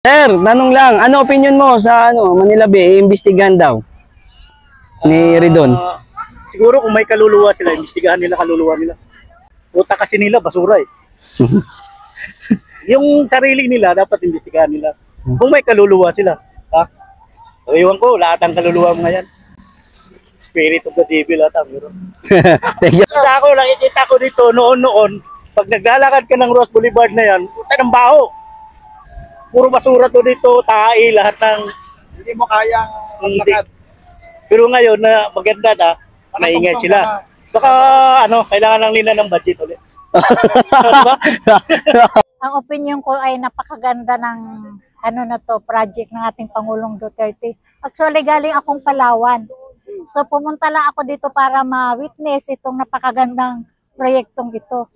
Sir, tanong lang, ano opinion mo sa Manila Bay, iimbestigahan daw ni Ridon? Siguro kung may kaluluwa sila, imbestigahan nila kaluluwa nila. Utak kasi nila, basura eh. Yung sarili nila, dapat imbestigahan nila. Kung may kaluluwa sila. Ha? So, iwan ko, lahat ng kaluluwa mga yan. Spirit of the devil ata. Thank you. Sa ako, nakikita ko dito, noon-noon, pag naglalakad ka ng Ross Boulevard na yan, puta ng baho. Puro basura to dito, tae, lahat ng... Hindi mo kayang maglakad. Pero ngayon, na maganda na, maingay sila. Baka, kailangan lang nila ng budget ulit. Ang opinion ko ay napakaganda ng project ng ating Pangulong Duterte. Actually, galing akong Palawan. So, pumunta lang ako dito para ma-witness itong napakagandang proyektong ito.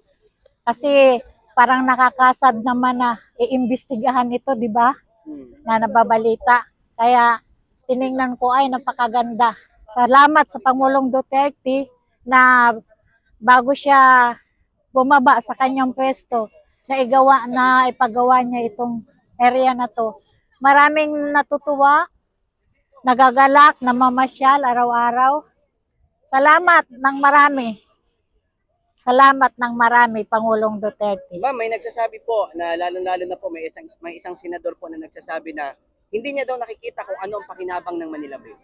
Kasi, parang nakakasad naman na iimbestigahan ito, di ba? Na nababalita. Kaya tiningnan ko ay napakaganda. Salamat sa Pangulong Duterte na bago siya bumaba sa kanyang pwesto, na ipagawa niya itong area na to. Maraming natutuwa, nagagalak, namamasyal araw-araw. Salamat ng marami. Salamat ng marami, Pangulong Duterte. Ma'am, may nagsasabi po na lalo-lalo na po may isang senador po na nagsasabi na hindi niya daw nakikita kung ano ang pakinabang ng Manila Bay.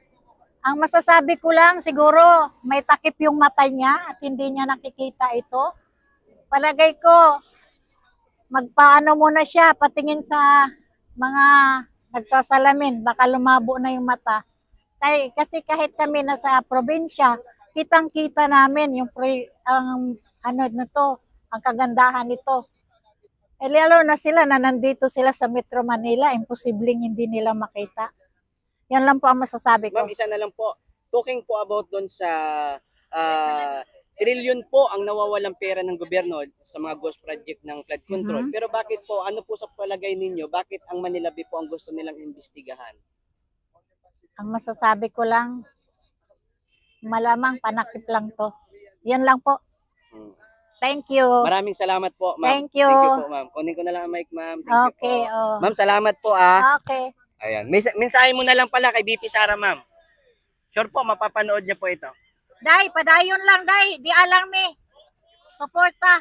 Ang masasabi ko lang, siguro may takip yung mata niya at hindi niya nakikita ito. Palagay ko, magpaano muna siya, patingin sa mga nagsasalamin, baka lumabo na yung mata. Kasi kahit kami nasa probinsya, kitang-kita namin yung ang kagandahan nito. Lalo na sila na nandito sila sa Metro Manila, imposibleng hindi nila makita. Yan lang po ang masasabi ko. Ma'am, isa na lang po. Talking po about doon sa trillion po ang nawawalang pera ng gobyerno sa mga ghost project ng flood control. Pero bakit po, ano po sa palagay ninyo, bakit ang Manila Bay po ang gusto nilang imbestigahan? Ang masasabi ko lang, malamang panakip lang to. Yan lang po. Thank you. Maraming salamat po, ma'am. Thank you. Thank you po, ma'am. Kunin ko na lang ang mic, ma'am. Thank Okay, you po. oh. Ma'am, salamat po, ah. Okay. Ayan. Mensahe mo na lang pala kay BP Sara, ma'am. Sure po, mapapanood niya po ito. Day, padayon lang, day. Di alang mi. Suporta.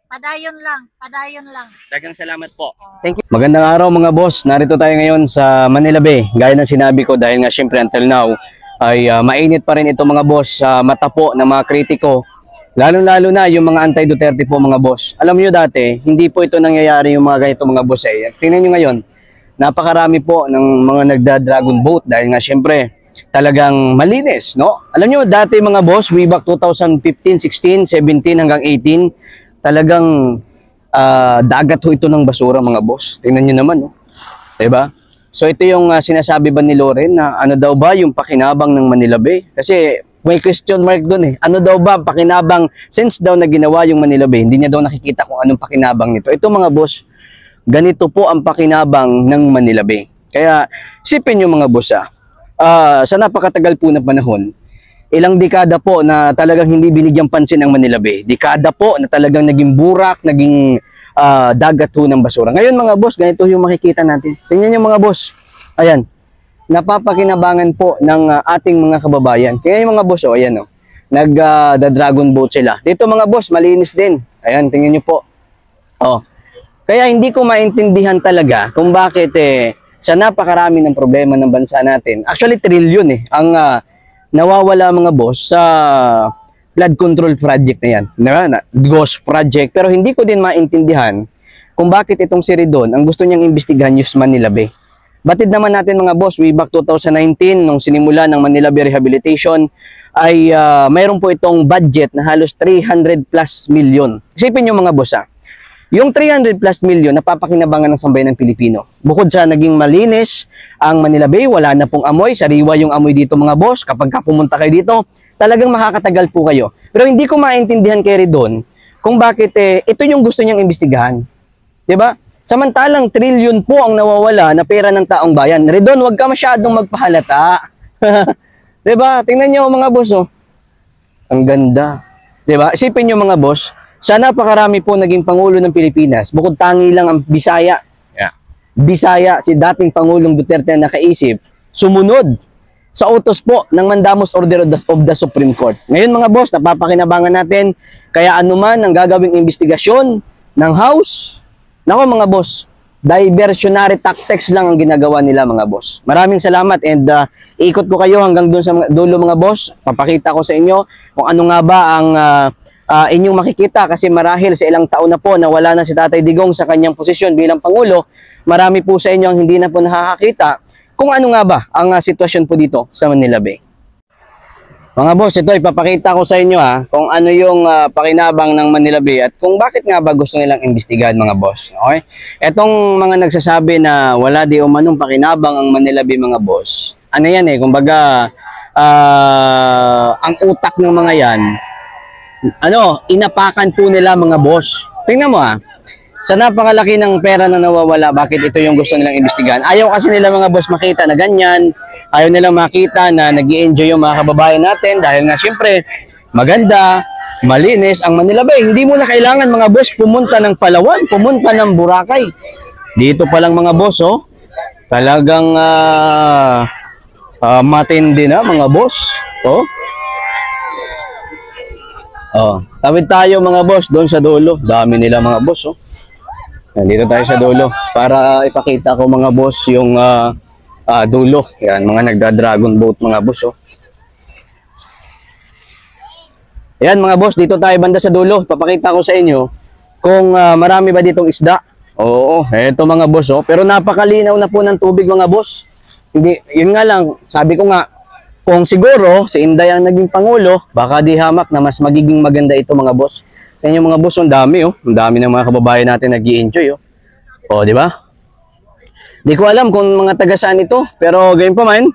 Padayon lang. Padayon lang. Dagang salamat po. Thank you. Magandang araw mga boss. Narito tayo ngayon sa Manila Bay. Gaya ng sinabi ko dahil nga syempre until now ay mainit pa rin ito mga boss sa mata po ng mga kritiko. Lalo-lalo na yung mga anti-Duterte po mga boss. Alam niyo dati, hindi po ito nangyayari yung mga ganito mga boss eh. Tingnan niyo ngayon, napakarami po ng mga nagda-dragon boat dahil nga syempre talagang malinis, no? Alam niyo dati mga boss, way back 2015, 16, 17 hanggang 18, talagang dagat ho ito ng basura mga boss. Tingnan niyo naman, no? 'Di ba? So ito yung sinasabi ba ni Loren na ano daw ba yung pakinabang ng Manila Bay? Kasi may question mark doon eh. Ano daw ba ang pakinabang since daw na ginawa yung Manila Bay? Hindi niya daw nakikita kung anong pakinabang nito. Ito mga boss, ganito po ang pakinabang ng Manila Bay. Kaya isipin niyo mga boss sa napakatagal po na panahon, ilang dekada po na talagang hindi binigyang pansin ang Manila Bay. Dekada po na talagang naging burak, naging dagat ho ng basura. Ngayon mga boss, ganito yung makikita natin. Tingnan niyo mga boss. Ayan. Napapakinabangan po ng ating mga kababayan. Kaya yung mga boss, ayan nagda-dragon boat sila. Dito mga boss, malinis din. Ayan, tingnan niyo po. Kaya hindi ko maintindihan talaga kung bakit sa napakarami ng problema ng bansa natin. Actually, trillion ang nawawala mga boss sa flood control project na yan. Ghost project. Pero hindi ko din maintindihan kung bakit itong si Ridon ang gusto niyang imbestigahan yung Manila Bay. Batid naman natin mga boss, way back 2019, nung sinimula ng Manila Bay Rehabilitation, ay mayroon po itong budget na halos 300 plus million. Isipin nyo mga boss yung 300 plus million napapakinabangan ng sambayan ng Pilipino. Bukod sa naging malinis ang Manila Bay, wala na pong amoy, sariwa yung amoy dito mga boss. Kapag pumunta kayo dito, talagang makakatagal po kayo. Pero hindi ko maintindihan kay Ridon kung bakit ito yung gusto niyang imbestigahan. 'Di ba? Samantalang trillion po ang nawawala na pera ng taong bayan. Ridon, huwag ka masyadong magpahalata. 'Di ba? Tingnan niyo mga boss Ang ganda. 'Di ba? Isipin niyo mga boss, sa napakarami po naging pangulo ng Pilipinas, bukod tangi lang ang Bisaya. Bisaya, si dating Pangulong Duterte na nakaisip, sumunod sa utos po ng Mandamus Order of the Supreme Court. Ngayon mga boss, napapakinabangan natin, kaya anuman ang gagawing investigasyon ng House, nako mga boss, diversionary tactics lang ang ginagawa nila mga boss. Maraming salamat and iikot ko kayo hanggang doon sa dulo mga boss. Papakita ko sa inyo kung ano nga ba ang inyong makikita kasi marahil sa ilang taon na po na wala na si Tatay Digong sa kanyang posisyon bilang Pangulo, marami po sa inyo ang hindi na po nakakakita kung ano nga ba ang sitwasyon po dito sa Manila Bay. Mga boss, ito ipapakita ko sa inyo kung ano yung pakinabang ng Manila Bay at kung bakit nga ba gusto nilang imbestigahan mga boss. Okay? Etong mga nagsasabi na wala di umanong pakinabang ang Manila Bay mga boss. Ano yan kumbaga ang utak ng mga yan, inapakan po nila mga boss. Tingnan mo sa napakalaki ng pera na nawawala, bakit ito yung gusto nilang imbestigahan? Ayaw kasi nila mga boss makita na ganyan. Ayaw nilang makita na nag-i-enjoy yung mga kababayan natin dahil nga syempre maganda, malinis ang Manila Bay. Hindi mo na kailangan mga boss pumunta ng Palawan, pumunta ng Boracay. Dito pa lang mga boss, talagang matindi na mga boss. Tawid tayo mga boss doon sa dulo. Dami nila mga boss. Nandito tayo sa dulo para ipakita ko mga boss yung dulo. Yan, mga nagda-dragon boat mga boss. Yan mga boss, dito tayo banda sa dulo. Papakita ko sa inyo kung marami ba ditong isda. Oo, eto mga boss. Pero napakalinaw na po ng tubig mga boss. Hindi, yun nga lang, sabi ko nga, kung siguro si Inday ang naging Pangulo, baka di hamak na mas magiging maganda ito mga boss. Yan yung mga boss, ang dami Ang dami ng mga kababayan natin nag-i-enjoy di ba? Di ko alam kung mga taga saan ito, pero gayon pa man,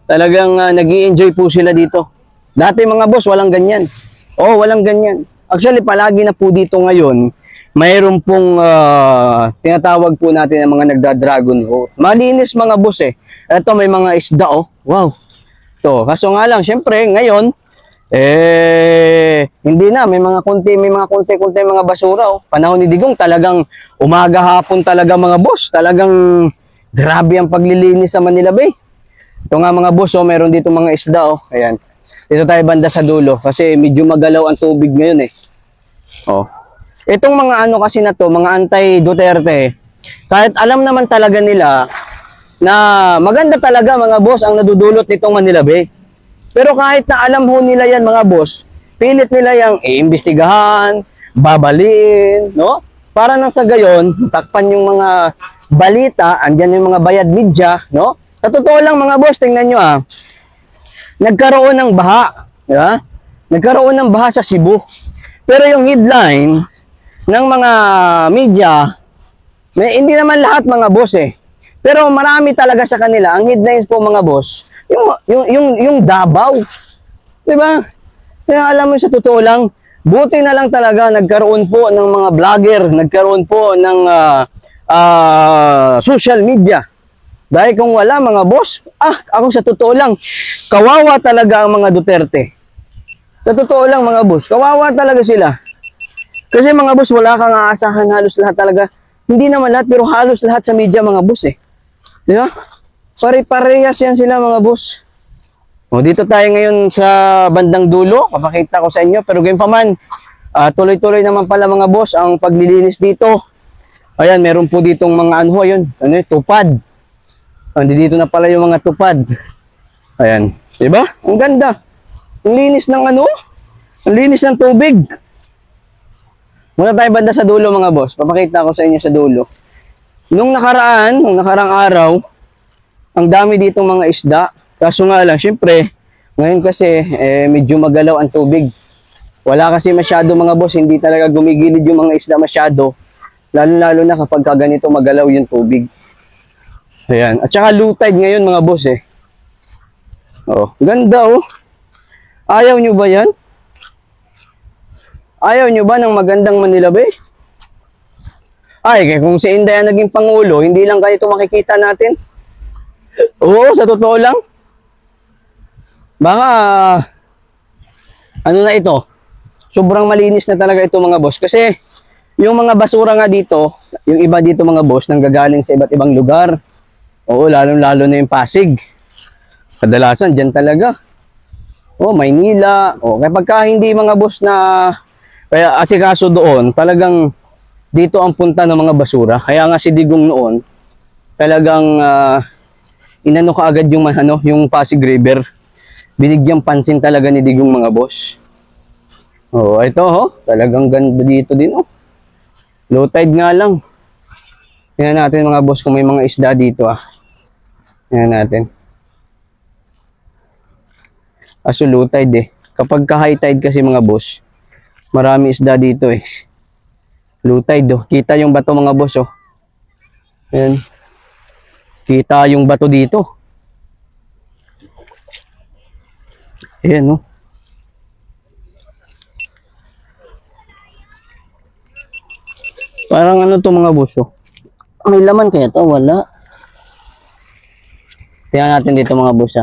talagang nag-i-enjoy po sila dito. Dati mga boss, walang ganyan. Walang ganyan. Actually, palagi na po dito ngayon, mayroon pong tinatawag po natin ang mga nagda-dragon boat. Malinis mga boss Ito may mga isda Wow. Kaso nga lang, syempre, ngayon, hindi na, may mga konti mga basura Panahon ni Digong talagang umaga hapon talaga mga boss, talagang grabe ang paglilinis sa Manila Bay. Ito nga mga boss, meron dito mga isda ayan. Dito tayo banda sa dulo kasi medyo magalaw ang tubig ngayon Itong mga kasi na to, mga anti-Duterte, kahit alam naman talaga nila na maganda talaga mga boss ang nadudulot nitong Manila Bay. Pero kahit na alam ho nila yan mga boss, pilit nila yung iimbestigahan, babaliin, Para nang sa gayon, takpan yung mga balita, andyan yung mga bayad media, Sa totoo lang mga boss, tingnan nyo nagkaroon ng baha, Nagkaroon ng baha sa Cebu. Pero yung headline ng mga media, hindi naman lahat mga boss Pero marami talaga sa kanila, ang headlines po mga boss, yung Davao. Diba? Kaya alam mo sa totoo lang, buti na lang talaga nagkaroon po ng mga vlogger, nagkaroon po ng social media. Dahil kung wala mga boss, ako sa totoo lang, kawawa talaga ang mga Duterte. Sa totoo lang mga boss, kawawa talaga sila. Kasi mga boss, wala kang aasahan halos lahat talaga. Hindi naman lahat, pero halos lahat sa media mga boss Di ba? Pare-parehas yan sila mga boss. Dito tayo ngayon sa bandang dulo. Papakita ko sa inyo. Pero gayon pa man, tuloy-tuloy naman pala mga boss ang paglilinis dito. Ayan, meron po ditong mga tupad. Dito na pala yung mga tupad. Ayan. Diba? Ang ganda. Ang linis ng ang linis ng tubig. Muna tayo banda sa dulo mga boss. Papakita ko sa inyo sa dulo. Nung nakaraang araw, ang dami ditong mga isda. Kaso nga lang, syempre, ngayon kasi medyo magalaw ang tubig. Wala kasi masyado mga boss, hindi talaga gumigilid yung mga isda masyado. Lalo-lalo na kapag ganito magalaw yung tubig. Ayan. At saka low tide ngayon mga boss Ganda Ayaw nyo ba yan? Ayaw nyo ba ng magandang Manila Bay? Kaya kung si Inday ang naging Pangulo, hindi lang ganito makikita natin. Sa totoo lang. Baka, na ito? Sobrang malinis na talaga ito mga boss. Kasi, Yung mga basura nga dito, yung iba dito mga boss, nanggagaling sa iba't ibang lugar. Oo, lalo-lalo na yung Pasig. Kadalasan, dyan talaga. Maynila. Kapag ka hindi mga boss na, kaya asikaso doon, talagang dito ang punta ng mga basura. Kaya nga si Digong noon, talagang inano ka agad yung, yung Pasig River. Binigyang pansin talaga ni Digong mga boss. Ito talagang ganda dito din Low tide nga lang. Tingnan natin mga boss kung may mga isda dito Tingnan natin. Aso low tide Kapag ka high tide kasi mga boss, marami isda dito Low tide Kita yung bato mga boss Ayan. Kita yung bato dito. Ayan Parang ano to mga boss May laman kaya to? Wala. Tingnan natin dito mga boss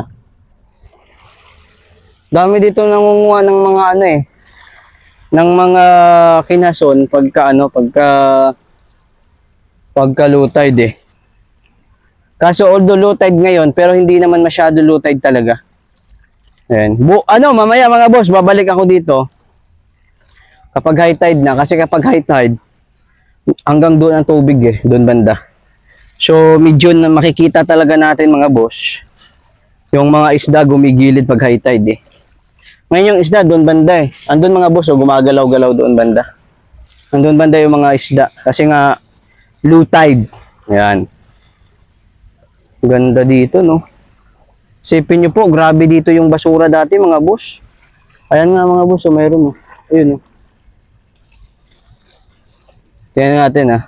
Dami dito nangunguha ng mga ng mga kinason pagka low tide Kaso although low tide ngayon, pero hindi naman masyado low tide talaga. Ayan. Mamaya mga boss, babalik ako dito. Kapag high tide na, kasi kapag high tide, hanggang doon ang tubig doon banda. So medyo na makikita talaga natin mga boss, yung mga isda gumigilid pag high tide Ngayon yung isda doon banda Andun mga boss gumagalaw-galaw doon banda. Andun banda yung mga isda kasi nga low tide. Ayan. Ganda dito Sipin nyo po, grabe dito yung basura dati mga boss. Ayan nga mga boss mayroon Ayun Tingnan natin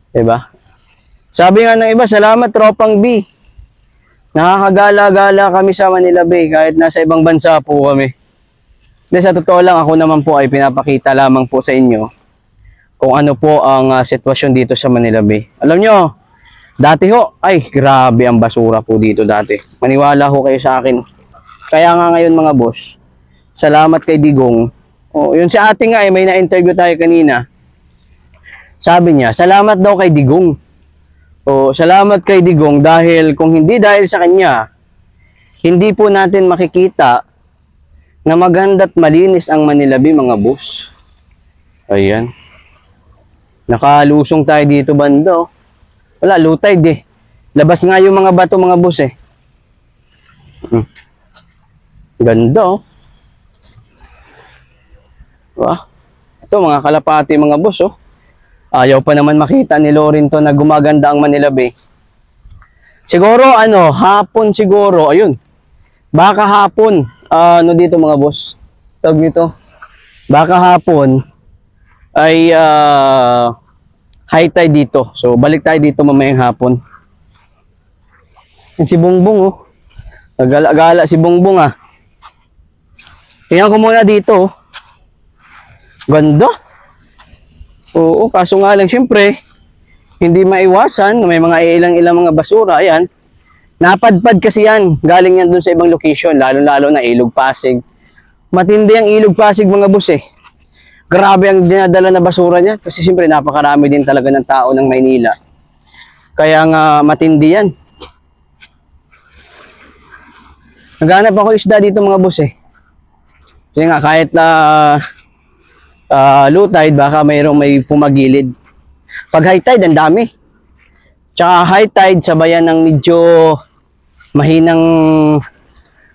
Diba? Sabi nga ng iba, salamat tropang B. Nakakagala-gala kami sa Manila Bay kahit nasa ibang bansa po kami. Sa totoo lang, ako naman po ay pinapakita lamang po sa inyo kung ano po ang sitwasyon dito sa Manila Bay. Alam nyo, dati ay grabe ang basura po dito dati. Maniwala kayo sa akin. Kaya nga ngayon mga boss, salamat kay Digong. Yun si ate nga may na-interview tayo kanina. Sabi niya, salamat daw kay Digong. Salamat kay Digong dahil kung hindi dahil sa kanya, hindi po natin makikita na maganda't malinis ang Manila Bay mga boss. Ayan. Nakalusong tayo dito banda Wala, low tide Labas nga yung mga bato mga boss Ganda Ito mga kalapati mga boss Ayaw pa naman makita ni Lorinto na gumaganda ang Manila Bay. Siguro hapon siguro, ayun. Baka hapon, dito mga boss. Tawag nito. Baka hapon ay high tide dito. So balik tayo dito mamayang hapon. Yan si Bongbong Nagala-gala si Bongbong Tingnan ko muna dito Ganda. Kaso nga lang, syempre, hindi maiwasan na may mga ilang-ilang mga basura. Ayan. Napadpad kasi yan. Galing yan dun sa ibang location, lalo-lalo na Ilog Pasig. Matindi ang Ilog Pasig mga boss Grabe ang dinadala na basura niya. Kasi syempre, napakarami din talaga ng tao ng Maynila. Kaya nga, matindi yan. Naghanap ako isda dito mga boss Kasi nga, kahit low tide, baka may pumagilid. Pag high tide, ang dami. Tsaka high tide, sabayan ng medyo mahinang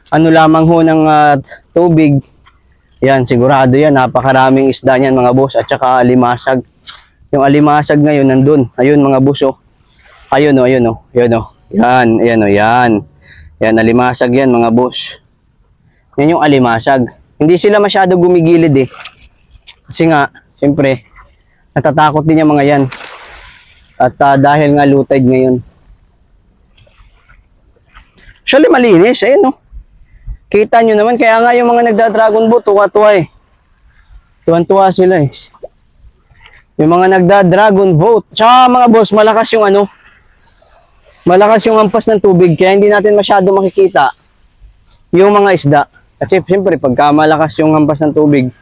lamang ng tubig. Yan, sigurado yan. Napakaraming isda niyan mga boss. At tsaka alimasag. Yung alimasag ngayon, nandun. Ayun mga boss Ayun Yan, yan. Yan, alimasag yan mga boss. Yan yung alimasag. Hindi sila masyado gumigilid Kasi nga, siyempre, natatakot din yung mga yan. At dahil nga low tide ngayon. Actually, malinis. Ayun, Kita nyo naman. Kaya nga yung mga nagda-dragon boat, tuwa-tuwa Tuwan-tuwa sila Yung mga nagda-dragon boat. Tsaka mga boss, malakas yung malakas yung hampas ng tubig. Kaya hindi natin masyado makikita yung mga isda. Kasi siyempre, pagka malakas yung hampas ng tubig,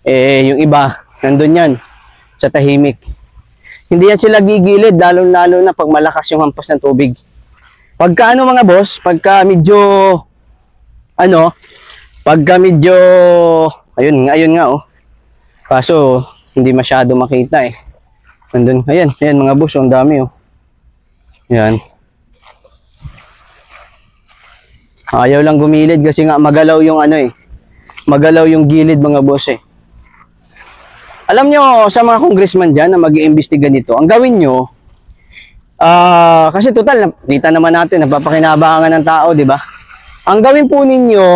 yung iba, nandun yan. sa tahimik. Hindi yan sila gigilid, lalo-lalo na pag malakas yung hampas ng tubig. Pagka ano mga boss, pagka medyo, ayun nga oh. Kaso, hindi masyado makita eh. Nandun, ayan mga boss, ang dami oh. Yan. Ayaw lang gumilid kasi nga magalaw yung magalaw yung gilid mga boss eh. Alam nyo, sa mga congressman dyan na mag-iimbestiga nito, ang gawin nyo, kasi total, kita naman natin, napapakinabangan ng tao, di ba? Ang gawin po ninyo,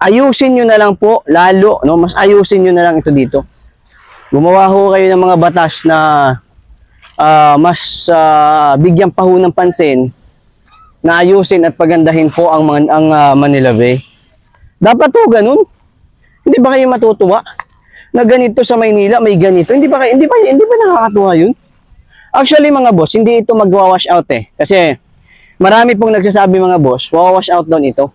ayusin nyo na lang po, lalo, no? Mas ayusin nyo na lang ito dito. Gumawa ho kayo ng mga batas na mas bigyan pa ho ng pansin na ayusin at pagandahin po ang Manila Bay. Dapat ho ganun. Hindi ba kayo matutuwa na ganito sa Maynila may ganito? Hindi ba nakakatuwa yun? Actually mga boss, hindi ito magwa-wash out eh. Kasi marami pong nagsasabi mga boss, wash out down ito.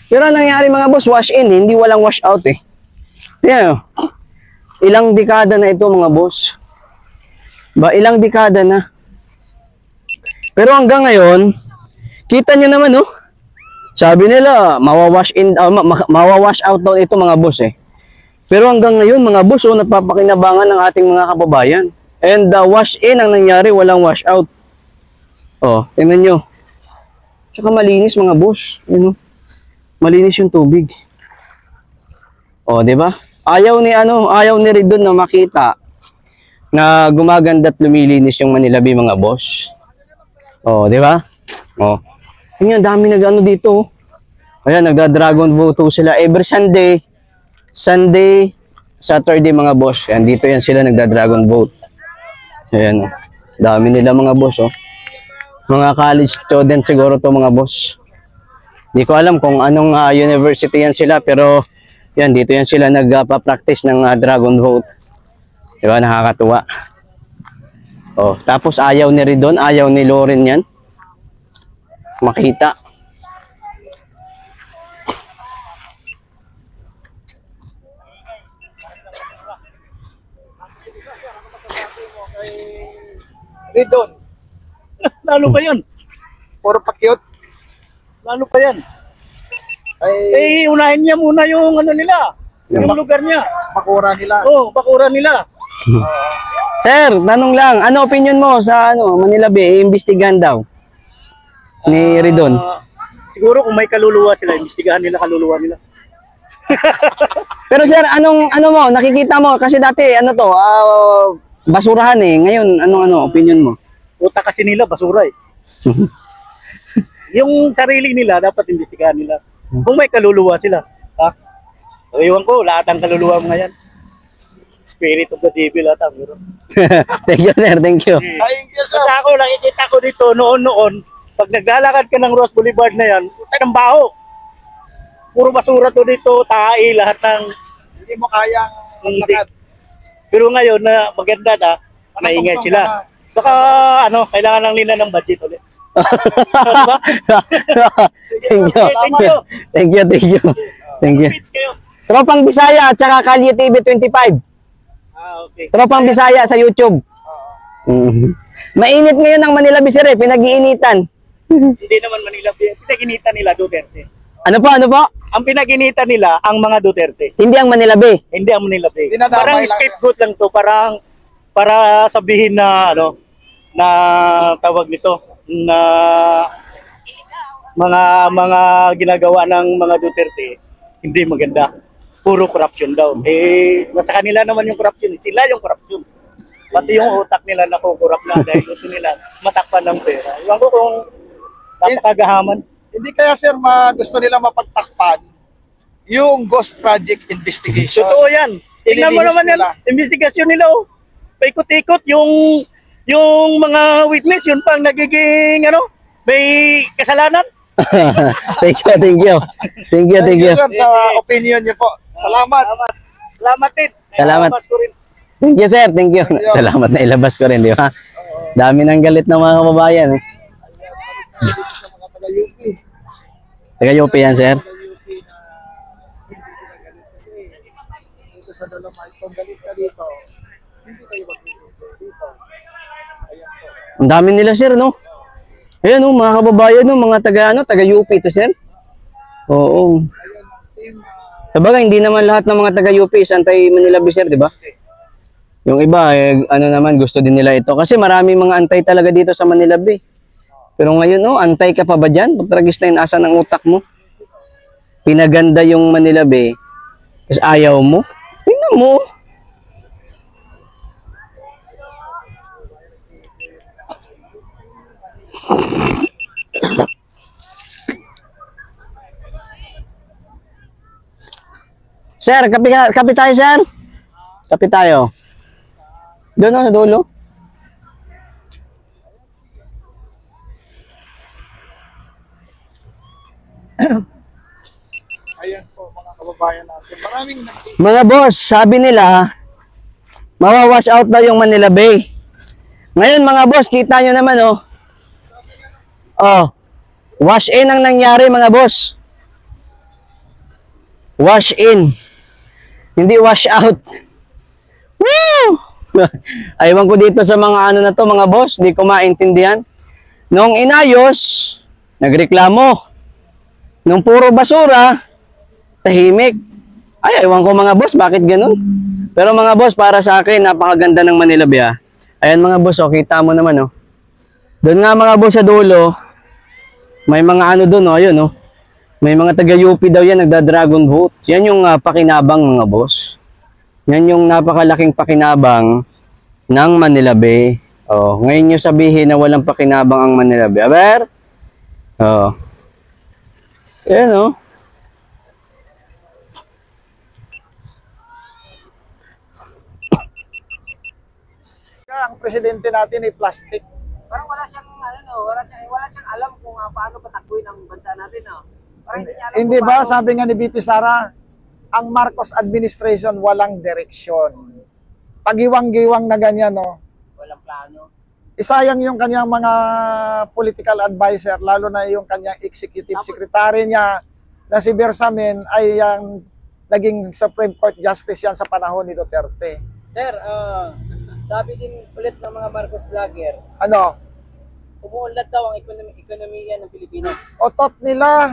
Pero ang nangyari mga boss, wash in, hindi walang wash out eh. Yan, ilang dekada na ito mga boss. Ilang dekada na. Pero hanggang ngayon, kita nyo naman oh. Sabi nila, mawawash out daw ito mga boss eh. Pero hanggang ngayon mga boss, napapakinabangan ng ating mga kababayan. And wash in ang nangyari, walang wash out. Oh, tingnan nyo. Tsaka malinis mga boss. Malinis yung tubig. Oh, 'di ba? Ayaw ni Ridon na makita na gumaganda at lumilinis yung Manila Bay mga boss. Oh, 'di ba? Oh. Tingnan, dami nag dito. Ayan, nagda-dragon boat sila every Sunday, Saturday mga boss. Yan, dito yan sila nagda-dragon boat. Ayan, oh. Dami nila mga boss, oh. Mga college student siguro to mga boss. Hindi ko alam kung anong university yan sila, pero yan, dito yan sila nagpa-practice ng dragon boat. Diba, nakakatuwa. Oh, tapos ayaw ni Ridon, ayaw ni Loren yan. Makita. Ridon, Lalo pa yan. puro pakyut. Lalo pa yan. Ay, Unahin niya muna yung nila. Yung lugar niya. makura nila. Oh, bakuran nila. Sir, tanong lang, ano opinion mo sa Manila Bay, iimbestigahan daw ni Ridon? Siguro kung may kaluluwa sila, imbestigahan nila kaluluwa nila. Pero sir, ano mo, nakikita mo kasi dati basurahan eh. Ngayon, opinion mo? Utak kasi nila, basura eh. Yung sarili nila, dapat imbestigahan nila. Kung may kaluluwa sila. Ha? So, iwan ko, lahat ng kaluluwa mo ngayon. Spirit of the devil ata. Thank you sir, thank you. Thank you, sir. Kasi ako, nakikita ko dito, noon, pag naglalakad ka ng Ross Boulevard na yan, puta ng baho. Puro basura to dito, tae, lahat ng... Hindi mo kayang Hindi. maglakad. Pero ngayon, na maganda na, maingay sila. Baka, kailangan lang nila ng budget ulit. Thank you. Thank you. Thank you, thank you. Thank you. Pitch kayo. Tropang Bisaya at saka Kalye TV 25. Okay. Tropang Bisaya sa YouTube. Mainit ngayon ang Manila Bay sir, pinag-iinitan. Hindi naman Manila, pinag-initan nila Duterte. Ano po? Ang pinag-initan nila, ang mga Duterte. Hindi ang Manila Bay. Hindi ang Manila Bay. Dinadamay Parang lang. scapegoat lang to, para sabihin na na tawag nito na mga ginagawa ng mga Duterte hindi maganda. Puro corruption daw. Nasa kanila naman yung corruption. Sila yung corruption. Pati yung utak nila nakukurap na dahil gusto nila matakpan ng pera. Iwan ko kung napakagahaman. Hindi kaya, sir, gusto nila mapagtakpan yung ghost project investigation. Totoo yan. Tingnan mo Ililihis naman yan. nila. Investigasyon nila. Oh. Paikot-ikot yung mga witness, yun pang nagiging may kasalanan. Thank you. Thank you. sir, sa opinion niyo po. Salamat. Salamat din. Salamat. Nalabas ko rin. Thank you sir, thank you. Salamat na ilabas ko rin, di ba? Dami ng galit ng mga kababayan eh. Sa mga taga-UP. Taga-UP yan sir. Taga-UP na hindi sila galit kasi dito sa Dolomite, kung galit ka dito, Ang dami nila, sir, no? Ayan, no, mga kababayan, no, mga taga UP to, sir. Oo. Sabagay, hindi naman lahat ng mga taga UP is anti-Manila Bay, sir, di ba? Yung iba, ano naman, gusto din nila ito. Kasi marami mga antay talaga dito sa Manila Bay. Pero ngayon, no, antay ka pa ba dyan? Pagtragis na yun, asa ng utak mo? Pinaganda yung Manila Bay. Tapos ayaw mo? Tingnan mo. Sir, kape tayo, sir. Kape tayo. Doon, sa dulo. Ayan po mga kababayan natin. Maraming Mga boss, sabi nila, mawawash out daw yung Manila Bay. Ngayon mga boss, kita nyo naman, oh. Oh, wash in ang nangyari mga boss. Wash in. Hindi wash out. Woo! Aywan ko dito sa mga ano na to mga boss, di ko maintindihan. Nung inayos, nagreklamo. Nung puro basura, tahimik. Ay, aywan ko mga boss, bakit ganun? Pero mga boss, para sa akin, napakaganda ng Manila Bay. Ah. Ayan mga boss, oh, kita mo naman, oh. Doon nga mga boss sa dulo, may mga ano doon, oh, ayun, oh. May mga taga-UP daw yan, nagda-dragon boat. Yan yung pakinabang mga boss. Yan yung napakalaking pakinabang ng Manila Bay. Oh, ngayon nyo sabihin na walang pakinabang ang Manila Bay. Aber? Oh. Yan, oh. ang presidente natin ay plastic. Parang wala siyang wala siyang alam kung paano patakbuhin ang bansa natin, no. Parang hindi niya alam Hindi kung ba, paano. sabi nga ni BP Sara, ang Marcos administration walang direksyon. Pagiwang-giwang na ganyan, no. Walang plano. Isayang yung kanyang mga political advisor, lalo na yung kanyang executive secretary niya na si Bersamin ay ang naging Supreme Court Justice yan sa panahon ni Duterte. Sir, sabi din ulit ng mga Marcos vlogger, Ano? umuunlad daw ang ekonomiya ng Pilipinas. Otot nila,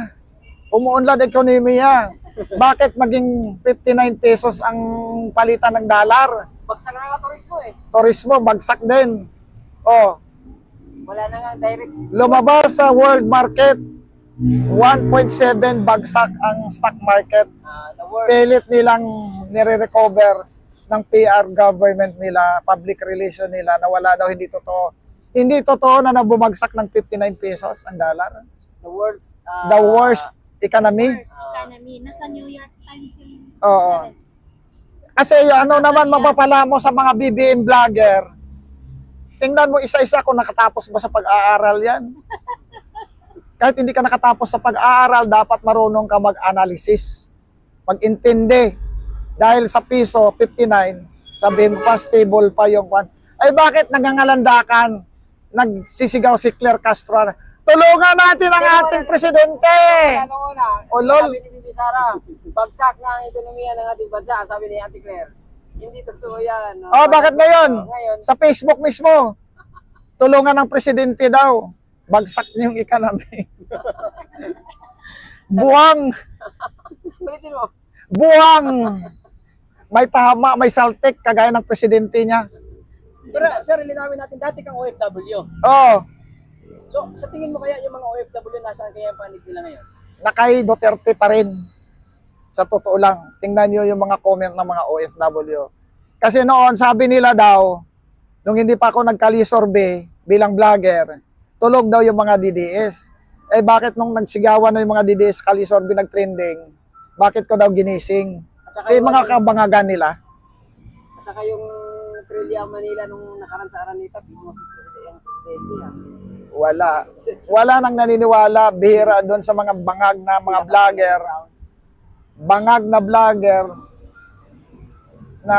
umuunlad ekonomiya. Bakit maging 59 pesos ang palitan ng dollar? Bagsak na nga turismo eh. Turismo, bagsak din. Oh, Wala na nga direct. lumabas sa world market, 1.7 bagsak ang stock market. The worst. Pilit nilang nire-recover ng PR government nila, public relation nila, na wala daw, hindi totoo. Hindi totoo na nabumagsak ng 59 pesos ang dollar. The worst. The worst economy. Economy. Nasa New York Times yung Oo. Kasi ano naman mapapala mo sa mga BBM vlogger, tingnan mo isa-isa kung nakatapos ba sa pag-aaral yan. Kahit hindi ka nakatapos sa pag-aaral, dapat marunong ka mag-analysis, mag-intindi. Dahil sa piso, 59, sabihin mo pa, stable pa yung kwan. Ay bakit nangangalandakan? Nagsisigaw si Claire Castro. Tulungan natin ang ating presidente! Ano una, O, lol. sabi ni Bibi Sara, bagsak na ang ekonomiya ng ating bansa, sabi ni Auntie Claire. Hindi totoo yan. Oh, bakit ngayon? Ngayon, Sa Facebook mismo, tulungan ng presidente daw. Bagsak yung economy. Buwang! ulitin mo. Buwang! May tama, may saltik, kagaya ng presidente niya. Pero sir, linawin natin, dati kang OFW. Oh, So, sa tingin mo kaya yung mga OFW, nasaan kaya ang panig nila ngayon? nakay Duterte pa rin. Sa totoo lang, tingnan nyo yung mga comment ng mga OFW. Kasi noon, sabi nila daw, nung hindi pa ako nagkali-survey bilang vlogger, tulog daw yung mga DDS. Eh bakit nung nagsigawan na yung mga DDS kali-survey nag-trending, bakit ko daw ginising? At saka Eh yung, mga kabangagan nila. at saka yung Trillia Manila nung nakaraan sa Araneta, binuha si presidente yan. Wala. Wala nang naniniwala, bihira doon sa mga bangag na mga vlogger. Bangag na vlogger na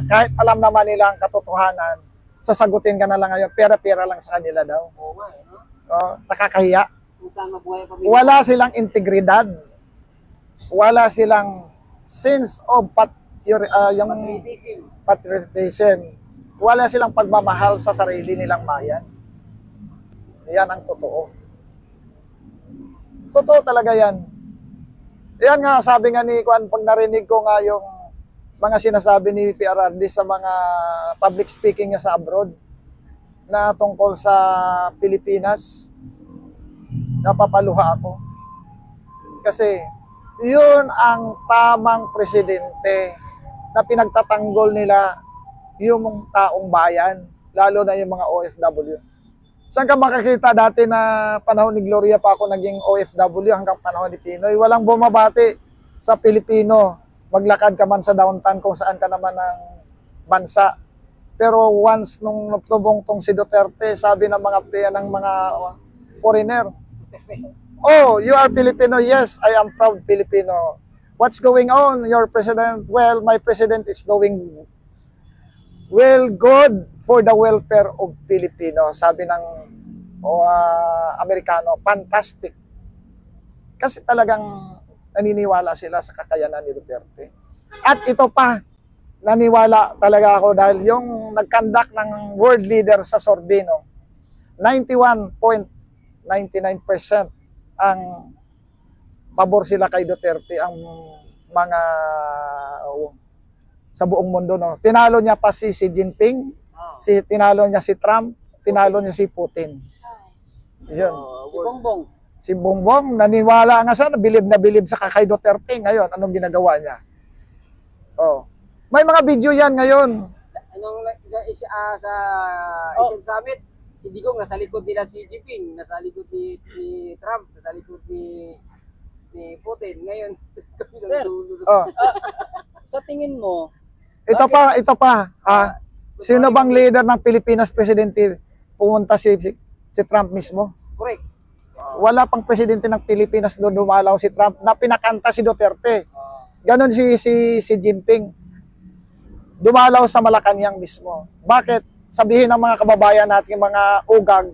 kahit alam naman nila ang katotohanan, sasagutin ka na lang ngayon, pera-pera lang sa kanila daw. Oo nga, eh, no? Oh, nakakahiya. Kung saan mabuhay ang pamilya. Wala silang integridad. Wala silang sense of yung Patriotism. patriotism. Wala silang pagmamahal sa sarili nilang bayan. Yan ang totoo. Totoo talaga yan. Yan nga, sabi nga ni Kwan, pag narinig ko nga yung mga sinasabi ni PRRD sa mga public speaking niya sa abroad na tungkol sa Pilipinas, napapaluha ako. Kasi yun ang tamang presidente na pinagtatanggol nila yung taong bayan, lalo na yung mga OFW. Saan ka makakita dati na panahon ni Gloria pa ako naging OFW hanggang panahon ni Pinoy? Walang bumabati sa Pilipino. Maglakad ka man sa downtown kung saan ka naman ng bansa. Pero once nung tubong tong si Duterte, sabi ng mga foreigner, "Oh, you are Filipino." "Yes, I am proud Filipino." "What's going on, your president?" "Well, my president is doing good for the welfare of Filipino." Sabi ng Amerikano, fantastic. Kasi talagang naniniwala sila sa kakayanan ni Duterte. At ito pa, naniwala talaga ako dahil yung nag-conduct ng world leader sa Sorbino, 91.99% ang pabor sila kay Duterte, ang mga sa buong mundo, no. Tinalo niya pa si Xi Jinping, tinalo niya si Trump, tinalo niya si Putin. Yun. Si Bongbong. Si Bongbong, naniwala nga siya, na bilib sa kay Duterte. Ngayon, anong ginagawa niya? Oh. May mga video yan ngayon. Anong sa Asian Summit, si Digong nasa likod nila si Jinping, nasa likod ni Trump, nasa likod ni Putin. Ngayon, sa kabilang dulo. Oh. Sa tingin mo, Ito pa. Sino bang leader ng Pilipinas presidente pumunta si Trump mismo? correct. Wala pang presidente ng Pilipinas doon dumalaw si Trump na pinakanta si Duterte. Ganon si Jinping. Dumalaw sa Malacanang mismo. Bakit? Sabihin ng mga kababayan natin, mga ugag,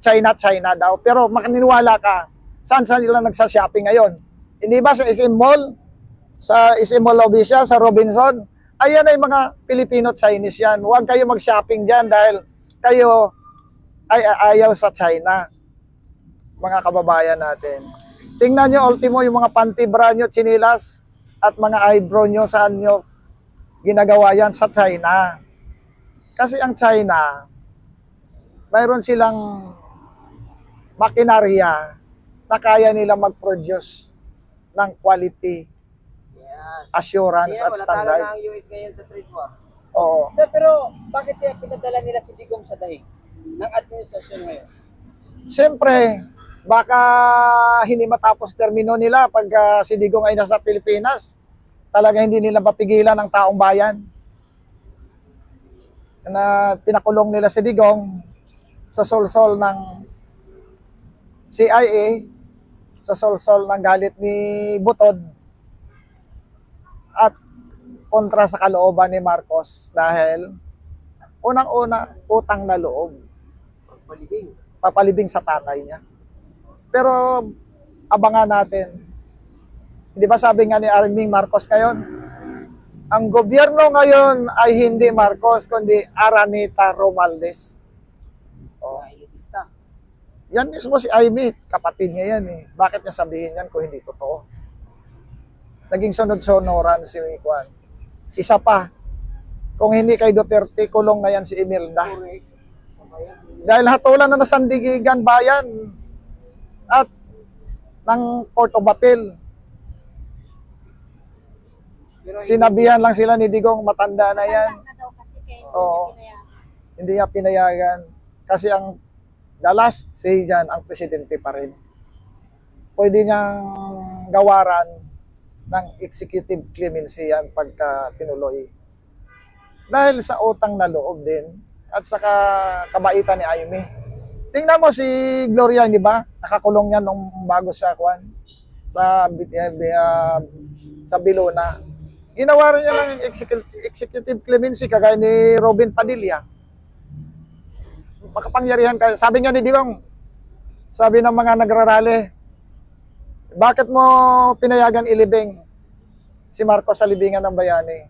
China daw. Pero makaniwala ka, saan nila nagsashopping ngayon? Hindi ba sa SM Mall? Sa SM Mall Obisya, sa Robinson? Ayan ay mga Filipino-Chinese yan. Huwag kayo mag-shopping dyan dahil kayo ay ayaw sa China. Mga kababayan natin. Tingnan nyo, ultimo, yung mga panty bra nyo, chinilas, at mga eyebrow nyo, saan nyo ginagawa yan? Sa China. Kasi ang China, mayroon silang makinarya na kaya nila mag-produce ng quality, assurance at standard. Wala talo na ang US ngayon sa trade war. Oo. Sir, pero bakit kaya pinadala nila si Digong sa dahig ng administrasyon ngayon? Siyempre, baka hindi matapos termino nila pag si Digong ay nasa Pilipinas. Talaga hindi nila mapigilan ang taong bayan. Na pinakulong nila si Digong sa solsol ng CIA, sa solsol ng galit ni Butod, at kontra sa kalooban ni Marcos dahil unang-una, utang na loob. Papalibing sa tatay niya. Pero abangan natin. Hindi ba sabi nga ni Arming Marcos ngayon? Ang gobyerno ngayon ay hindi Marcos, kundi Araneta Romualdez. Mga elitista. Yan mismo si Amy, kapatid niya yan eh. Bakit niya sabihin yan kung hindi totoo? Naging sunod-sonoran si Juan. Isa pa, kung hindi kay Duterte, kulong na yan si Imelda. Correct. Dahil hatulan na nasandigigan bayan at ng Court of Appeal. Pero Sinabihan lang sila ni Digong, matanda na yan. Na daw kasi kaya Oo. hindi Hindi niya pinayagan. Kasi ang the last say dyan, ang presidente pa rin. Pwede niyang gawaran ng executive clemency yan pagka tinuloy. Dahil sa utang na loob din at sa kabaitan ni Amy. Tingnan mo si Gloria, di ba? Nakakulong yan nung bago sa Kwan, sa Bilona. Ginawa rin niya ng executive clemency kagaya ni Robin Padilla. Makapangyarihan ka. Sabi nga ni Digong, sabi ng mga nagrarally, bakit mo pinayagan ilibing si Marcos sa libingan ng bayani.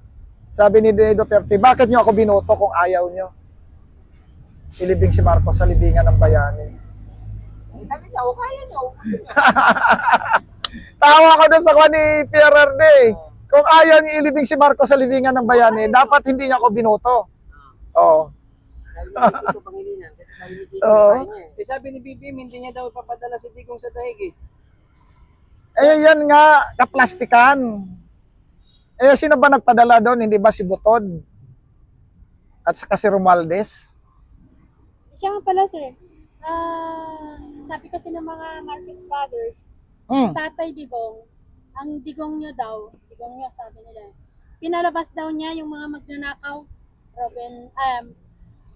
Sabi ni Duterte, bakit nyo ako binoto kung ayaw nyo? Ilibing si Marcos sa libingan ng bayani. Eh, sabi niya, o kaya niya, ubusin niya. Tawa ko doon sa kwan ni PRRD. Kung ayaw niyo ilibing si Marcos sa libingan ng bayani, dapat hindi niya ako binoto. Oo. Sabi niya, hindi ko pangilinan. Kasi sabi ni Kiko, Oo. kaya niya. Eh, sabi ni BBM, hindi niya daw ipapadala si Digong sa daig eh. Eh, yan nga, kaplastikan. Eh, sino ba nagpadala doon? Hindi ba si Butod? At saka si Romualdez? Siya nga pala, sir. Sabi kasi ng mga Marcos Brothers, Tatay Digong, ang digong nyo daw, sabi nila, pinalabas daw niya yung mga magnanakaw.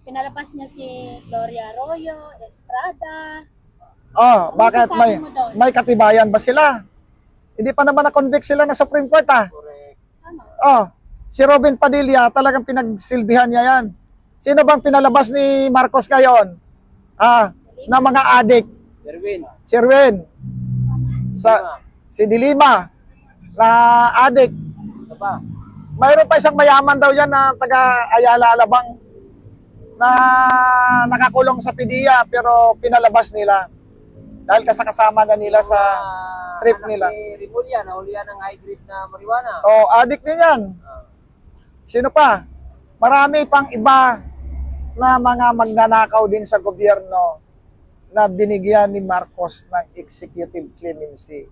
Pinalabas niya si Gloria Arroyo, Estrada. Oh, bakit masasabi mo doon? may katibayan ba sila? Hindi pa naman na-convict sila na Supreme Court Correct. Tama. Oh, si Robin Padilla, talagang pinagsilbihan niya yan. Sino bang pinalabas ni Marcos ngayon? Na mga adik? Erwin. Si Erwin. Si Dilima. Na adik. Isa pa. Mayroon pa isang mayaman daw yan na taga Ayala Alabang na nakakulong sa PDEA pero pinalabas nila dahil kasama na nila sa trip Anak nila. ni Rimulya, nahulihan ng high grade na marijuana. Oh, adik din yan. Sino pa? Marami pang iba na mga magnanakaw din sa gobyerno na binigyan ni Marcos ng executive clemency.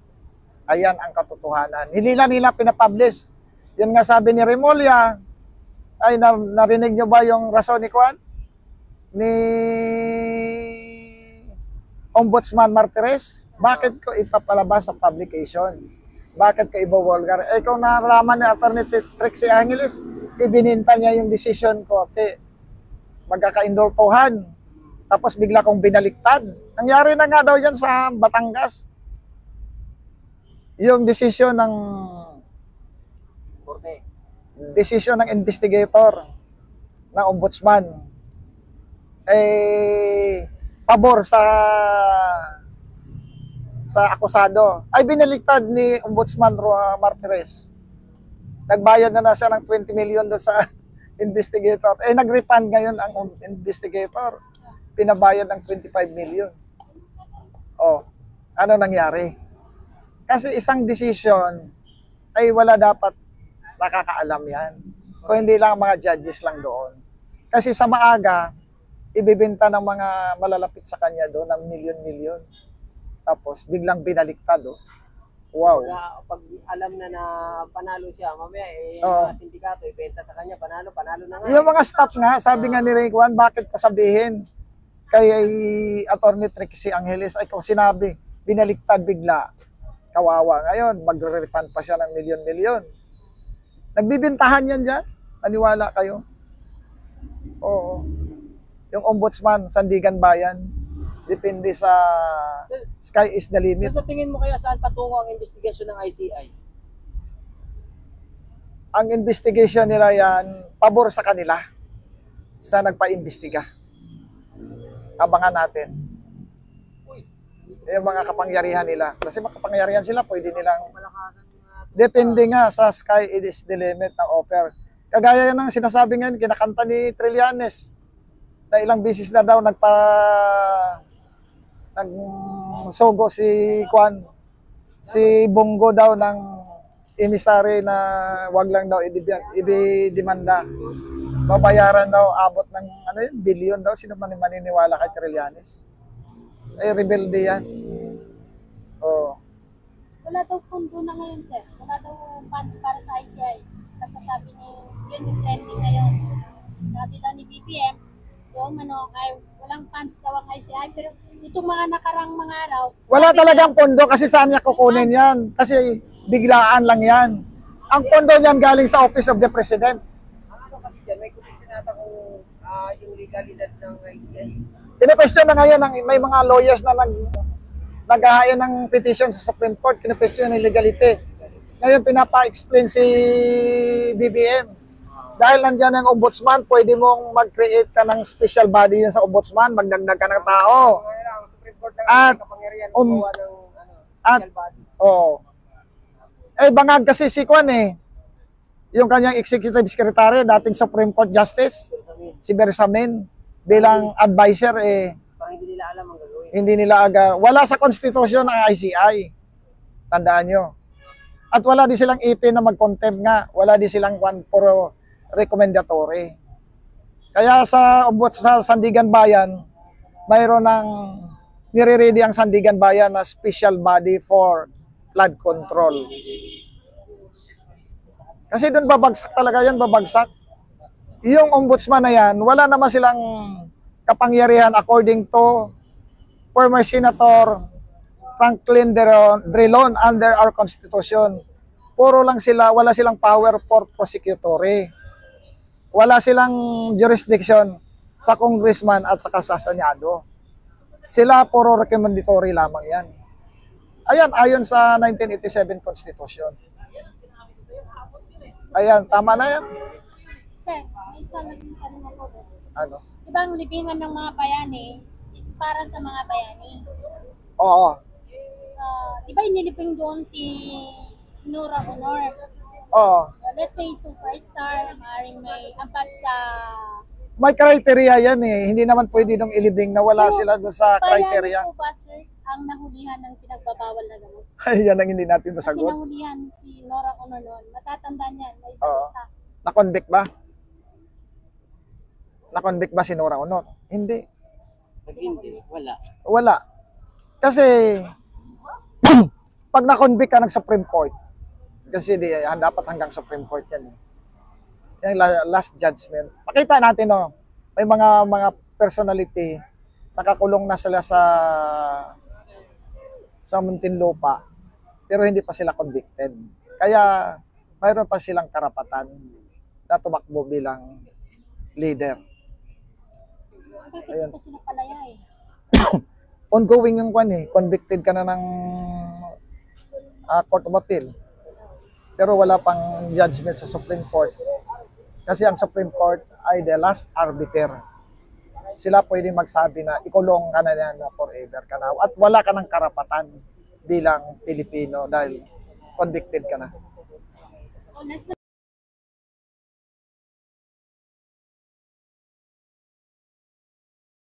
Ayan ang katotohanan. Hindi na nila pinapublish. Yan nga sabi ni Remulla, ay narinig nyo ba yung rason ni Juan? Ni Ombudsman Martires? Bakit ko ipapalabas sa publication? Bakit ko ibawalgar? Eh kung naraman ni Atty. Trixie Angeles, ibininta niya yung decision ko. Magkakaindultuhan. Tapos bigla kong binaliktad. Nangyari na nga daw yan sa Batangas. Yung decision ng Korte. ng investigator ng ombudsman pabor sa akusado ay binaliktad ni Ombudsman Martires. Nagbayad na siya ng 20 million doon sa investigator. Nag-refund ngayon ang investigator. Pinabayad ng 25 million. Oh, ano nangyari? Kasi isang decision ay wala dapat nakakaalam yan. Kung hindi lang mga judges lang doon. Kasi sa maaga, ibibenta ng mga malalapit sa kanya doon ng milyon-milyon. Tapos biglang binaliktad. Wow. Pag alam na panalo siya, mamaya Oo. mga sindikato, ibenta sa kanya, panalo na nga. Yung mga staff nga, sabi nga ni Ray Juan, bakit pa sabihin kay Atty. Trixie Angeles, ay kung sinabi, binaliktad bigla. Kawawa ngayon, mag-refund pa siya ng milyon-milyon. Nagbibintahan yan dyan. Maniwala kayo. Oo. Yung ombudsman, Sandigan Bayan, depende sa sky is the limit. So sa tingin mo kaya saan patungo ang investigasyon ng ICI? Ang investigation nila yan, pabor sa kanila sa nagpa-imbestiga. Abangan natin. Yung mga kapangyarihan nila. Kasi makapangyarihan sila, pwede nilang depende nga sa sky is the limit ng offer. Kagaya ng sinasabi ngayon, kinakanta ni Trillanes na ilang bisis na daw nagsogo si Bongo daw ng emisary na wag lang daw ibidemanda. Babayaran daw abot ng bilyon daw. Sino man maniniwala kay Trillanes? Rebelde yan. Oh. Wala daw pundo na ngayon, sir. Wala daw funds para sa ICI. Kasi sabi yun yung trending ngayon. Sabi daw ni BBM, walang funds daw ang ICI. Pero itong mga nakarang mga araw, Wala talagang pondo kasi saan niya kukunin yan? Kasi biglaan lang yan. Ang pondo niyan galing sa Office of the President. Ano kasi dyan, may question nata kung yung legalidad ng ICI. Kinepestyon na ngayon, may mga lawyers na naghahain ng petition sa Supreme Court, kinepestyon ng legality. Ngayon pinapa-explain si BBM. Dahil nandiyan ang ombudsman, pwede mong mag-create ka ng special body yan sa ombudsman, magdagdag ka ng tao. Ang Supreme Court lang At, ang kapangyarihan gumawa ng at- special body. Oh. Bangag kasi si Kwan yung kanyang executive secretary, dating Supreme Court Justice, si Bersamin, bilang advisor, Parang hindi nila alam ang gagawin. hindi nila wala sa konstitusyon ng ICI. Tandaan nyo. At wala din silang ipin na mag-contempt nga. Wala din silang one for recommendatory. Kaya sa Sandigan Bayan, mayroon ng nire-ready ang Sandigan Bayan na special body for flood control. Kasi doon babagsak talaga yan, babagsak. Yung ombudsman na yan, wala naman silang kapangyarihan according to former Senator Franklin Drilon under our Constitution. Puro lang sila, wala silang power for prosecutory. Wala silang jurisdiction sa congressman at sa Senado. Sila puro recommendatory lamang yan. Ayan, ayon sa 1987 Constitution. Ayan, tama na yan. Sir, may isa lang yung tanong ako doon. Ano? Di ba ang libingan ng mga bayani is para sa mga bayani? Oo. Di ba inilibing doon si Nora Honor? Oo. Let's say superstar, maaaring may ambag sa May criteria yan eh. Hindi naman pwede nung ilibing na wala sila doon sa criteria. bayani po ba, sir, ang nahulihan ng pinagbabawal na gamot? Yan ang hindi natin Kasi masagot. nahulihan si Nora Honor noon. Matatandaan yan. May Oo. balita. Na-convict ba? Na-convict ba si Nora Honor? Hindi. Hindi, wala. Wala. Kasi pag na-convict ka ng Supreme Court, kasi dapat hanggang Supreme Court yan eh. Yung last judgment. Pakita natin may mga personality nakakulong na sila sa Muntinlupa pero hindi pa sila convicted. Kaya mayroon pa silang karapatan na tumakbo bilang leader. Bakit Ayun. di pa sila palaya eh? Ongoing yung convicted ka na ng Court of Appeal. Pero wala pang judgment sa Supreme Court. Kasi ang Supreme Court ay the last arbiter. Sila pwedeng magsabi na ikulong ka na yan forever ka na. At wala ka ng karapatan bilang Pilipino dahil convicted ka na. Honest